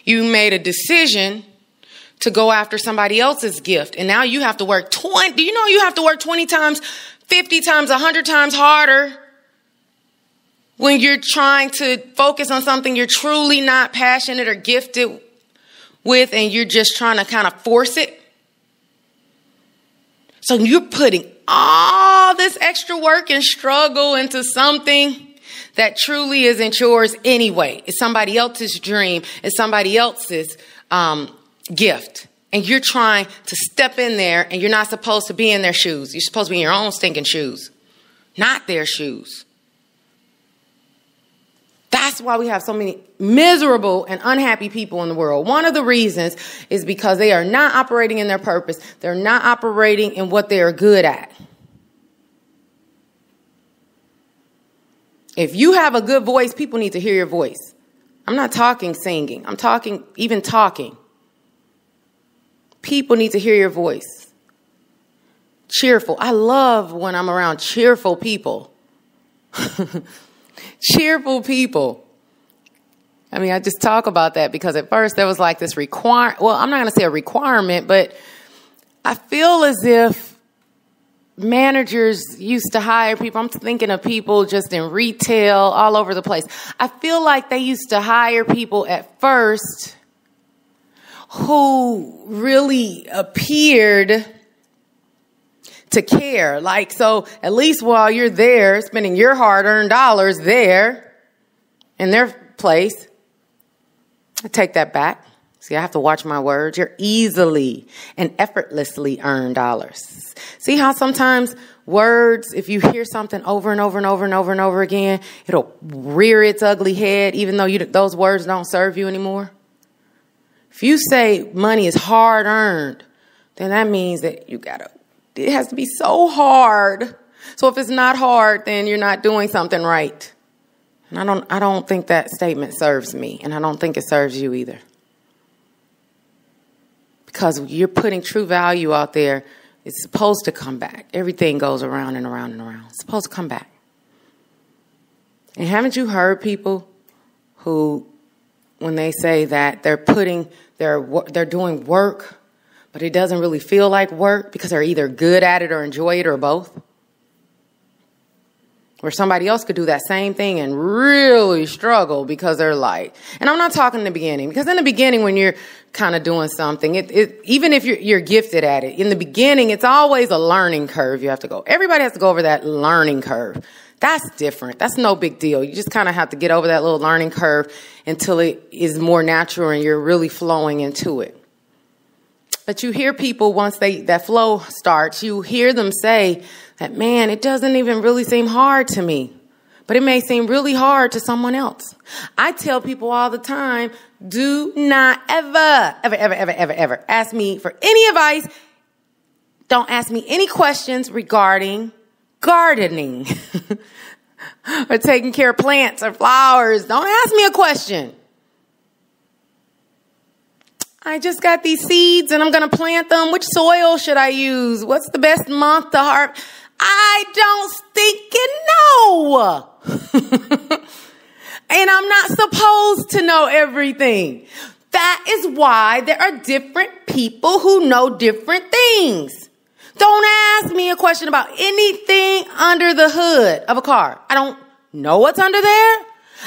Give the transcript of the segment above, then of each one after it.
You made a decision to go after somebody else's gift. And now you have to work 20. Do you know you have to work 20 times, 50 times, 100 times harder when you're trying to focus on something you're truly not passionate or gifted with, and you're just trying to kind of force it? So you're putting all this extra work and struggle into something that truly isn't yours anyway. It's somebody else's dream. It's somebody else's gift. And you're trying to step in there, and you're not supposed to be in their shoes. You're supposed to be in your own stinking shoes, not their shoes. That's why we have so many miserable and unhappy people in the world. One of the reasons is because they are not operating in their purpose. They're not operating in what they are good at. If you have a good voice, people need to hear your voice. I'm not talking singing. I'm talking even talking. People need to hear your voice. Cheerful. I love when I'm around cheerful people. Cheerful people. I mean, I just talk about that because at first there was like this well, I'm not going to say a requirement, but I feel as if managers used to hire people. I'm thinking of people just in retail all over the place. I feel like they used to hire people at first who really appeared to care. Like, so at least while you're there spending your hard-earned dollars there in their place, I take that back. See, I have to watch my words. Your easily and effortlessly earned dollars. See how sometimes words, if you hear something over and over and over and over and over again, it'll rear its ugly head, even though those words don't serve you anymore. If you say money is hard earned, then that means that it has to be so hard. So if it's not hard, then you're not doing something right. And I don't think that statement serves me, and I don't think it serves you either. Because you're putting true value out there, it's supposed to come back. Everything goes around and around and around. It's supposed to come back. And haven't you heard people who, when they say that they're doing work, but it doesn't really feel like work because they're either good at it or enjoy it or both? Where somebody else could do that same thing and really struggle because they're like, and I'm not talking in the beginning, because in the beginning when you're kind of doing something, even if you're gifted at it, in the beginning, it's always a learning curve you have to go. Everybody has to go over that learning curve. That's different. That's no big deal. You just kind of have to get over that little learning curve until it is more natural and you're really flowing into it. But you hear people, once that flow starts, you hear them say that, man, it doesn't even really seem hard to me, but it may seem really hard to someone else. I tell people all the time, do not ever ask me for any advice. Don't ask me any questions regarding gardening or taking care of plants or flowers. Don't ask me a question. I just got these seeds and I'm going to plant them. Which soil should I use? What's the best month to harvest? I don't stinking know. And I'm not supposed to know everything. That is why there are different people who know different things. Don't ask me a question about anything under the hood of a car. I don't know what's under there.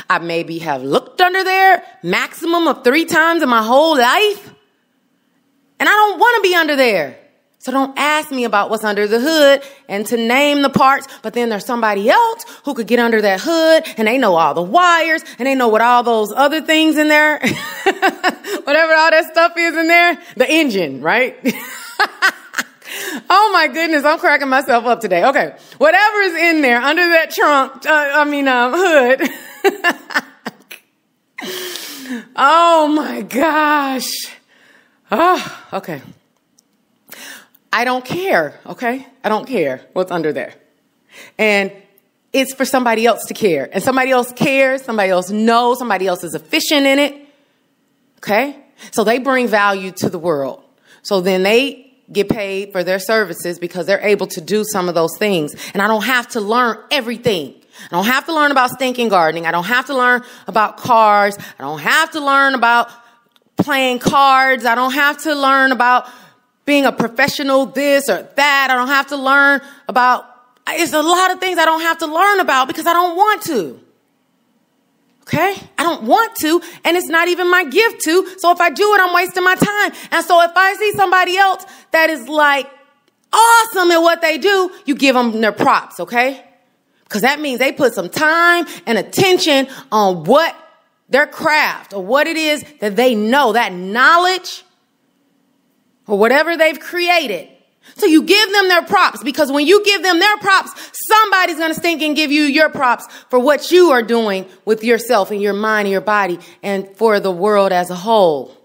I maybe have looked under there maximum of 3 times in my whole life. And I don't want to be under there. So don't ask me about what's under the hood and to name the parts. But then there's somebody else who could get under that hood and they know all the wires and they know what all those other things in there, whatever all that stuff is in there, the engine, right? Oh my goodness, I'm cracking myself up today. Okay, whatever is in there under that hood. Oh my gosh. Oh, okay. I don't care, okay? I don't care what's under there. And it's for somebody else to care. And somebody else cares, somebody else knows, somebody else is efficient in it, okay? So they bring value to the world. So then they get paid for their services because they're able to do some of those things. And I don't have to learn everything. I don't have to learn about stinking gardening. I don't have to learn about cars. I don't have to learn about playing cards. I don't have to learn about being a professional this or that. I don't have to learn about, it's a lot of things I don't have to learn about because I don't want to. Okay? I don't want to, and it's not even my gift to. So if I do it, I'm wasting my time. And so if I see somebody else that is like awesome at what they do, you give them their props, okay? Because that means they put some time and attention on what their craft or what it is that they know, that knowledge or whatever they've created. So you give them their props, because when you give them their props, somebody's going to stink and give you your props for what you are doing with yourself and your mind and your body and for the world as a whole.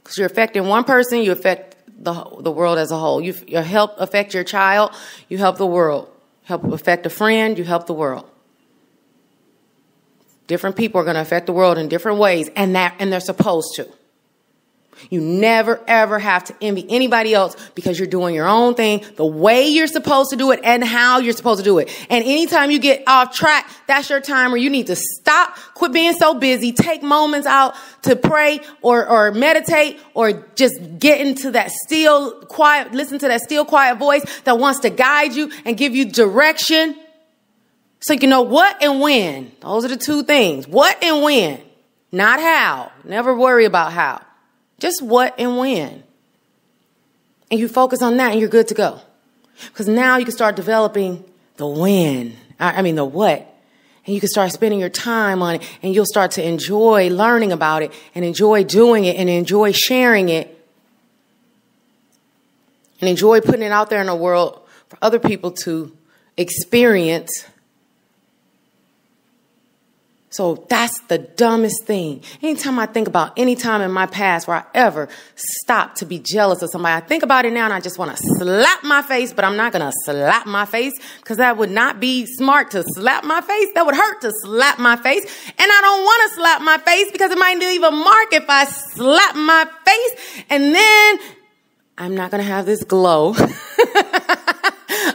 Because you're affecting one person, you affect the world as a whole. You help affect your child, you help the world. Help affect a friend, you help the world. Different people are going to affect the world in different ways, and they're supposed to. You never, ever have to envy anybody else because you're doing your own thing the way you're supposed to do it and how you're supposed to do it. And anytime you get off track, that's your time where you need to stop, quit being so busy, take moments out to pray or meditate or just get into that still, quiet, listen to that still, quiet voice that wants to guide you and give you direction. So you know what and when. Those are the two things. What and when. Not how. Never worry about how. Just what and when. And you focus on that and you're good to go. Because now you can start developing the when. The what. And you can start spending your time on it, and you'll start to enjoy learning about it and enjoy doing it and enjoy sharing it and enjoy putting it out there in the world for other people to experience. So that's the dumbest thing. Anytime I think about any time in my past where I ever stopped to be jealous of somebody, I think about it now and I just want to slap my face, but I'm not going to slap my face because that would not be smart to slap my face. That would hurt to slap my face. And I don't want to slap my face because it might leave a mark if I slap my face. And then I'm not going to have this glow.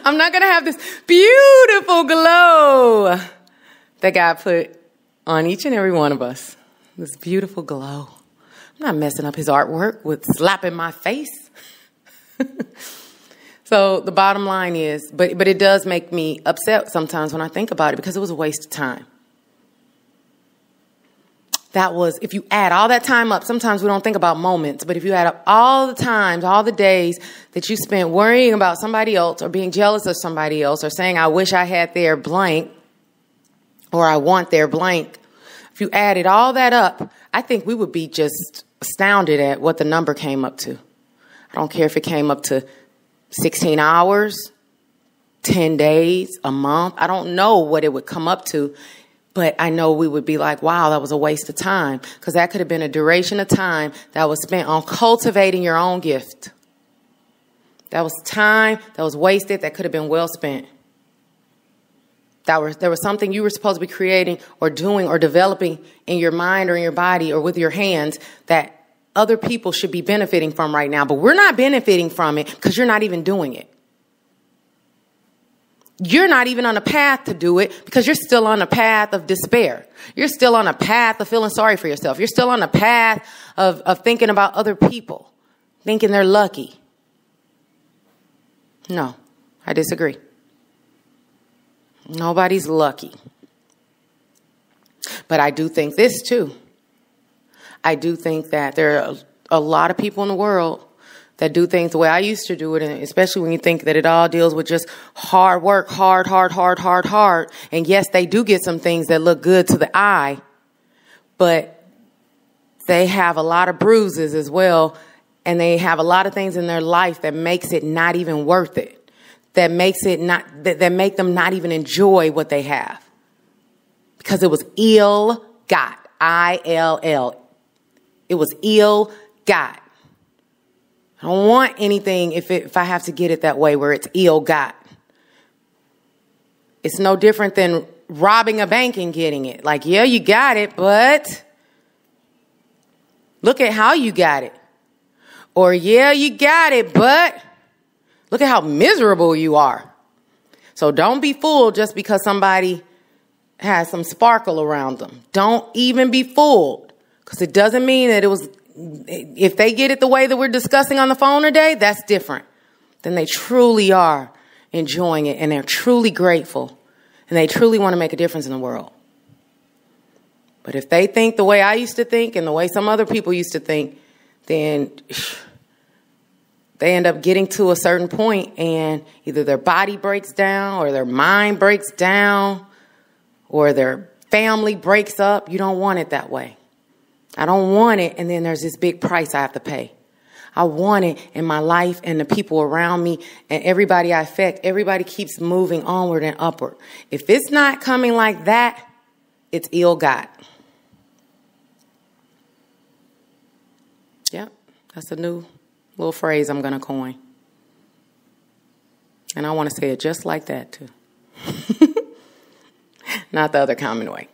I'm not going to have this beautiful glow that God put on each and every one of us. This beautiful glow. I'm not messing up his artwork with slapping my face. So the bottom line is, but it does make me upset sometimes when I think about it because it was a waste of time. That was, if you add all that time up, sometimes we don't think about moments, but if you add up all the times, all the days that you spent worrying about somebody else or being jealous of somebody else or saying, I wish I had their blank, or I want their blank. If you added all that up, I think we would be just astounded at what the number came up to. I don't care if it came up to 16 hours, 10 days, a month. I don't know what it would come up to, but I know we would be like, wow, that was a waste of time, because that could have been a duration of time that was spent on cultivating your own gift. That was time that was wasted that could have been well spent. There was something you were supposed to be creating or doing or developing in your mind or in your body or with your hands that other people should be benefiting from right now. But we're not benefiting from it because you're not even doing it. You're not even on a path to do it because you're still on a path of despair. You're still on a path of feeling sorry for yourself. You're still on a path of thinking about other people, thinking they're lucky. No, I disagree. Nobody's lucky. But I do think this too. I do think that there are a lot of people in the world that do things the way I used to do it, and especially when you think that it all deals with just hard work, hard. And yes, they do get some things that look good to the eye, but they have a lot of bruises as well, and they have a lot of things in their life that makes it not even worth it. That makes it not, that make them not even enjoy what they have. Because it was ill got. I-L-L. It was ill got. I don't want anything if I have to get it that way where it's ill got. It's no different than robbing a bank and getting it. Like, yeah, you got it, but look at how you got it. Or, yeah, you got it, but look at how miserable you are. So don't be fooled just because somebody has some sparkle around them. Don't even be fooled, because it doesn't mean that it was if they get it the way that we're discussing on the phone today, that's different. Then they truly are enjoying it, and they're truly grateful, and they truly want to make a difference in the world. But if they think the way I used to think and the way some other people used to think, then they end up getting to a certain point and either their body breaks down or their mind breaks down or their family breaks up. You don't want it that way. I don't want it, and then there's this big price I have to pay. I want it in my life and the people around me and everybody I affect. Everybody keeps moving onward and upward. If it's not coming like that, it's ill-got. Yep, that's a new little phrase I'm going to coin. And I want to say it just like that, too. Not the other common way.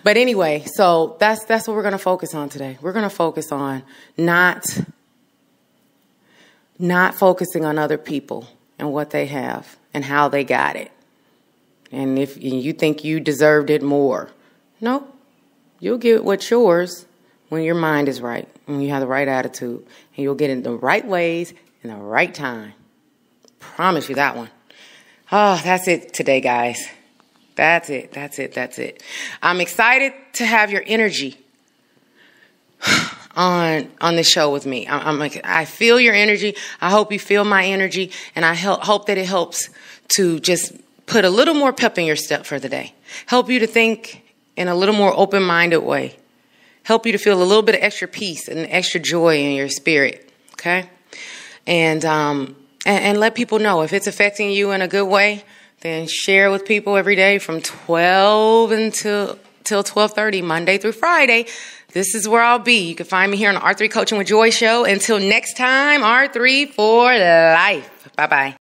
But anyway, so that's what we're going to focus on today. We're going to focus on not focusing on other people and what they have and how they got it. And if you think you deserved it more, nope. You'll get what's yours when your mind is right, when you have the right attitude, and you'll get it in the right ways in the right time. Promise you that one. Oh, that's it today, guys. That's it. I'm excited to have your energy on this show with me. I feel your energy. I hope you feel my energy, and I hope that it helps to just put a little more pep in your step for the day. Help you to think in a little more open-minded way. Help you to feel a little bit of extra peace and extra joy in your spirit. Okay, and let people know if it's affecting you in a good way. Then share with people every day from 12 until 12:30, Monday through Friday. This is where I'll be. You can find me here on the R3 Coaching with Joy show. Until next time, R3 for life. Bye-bye.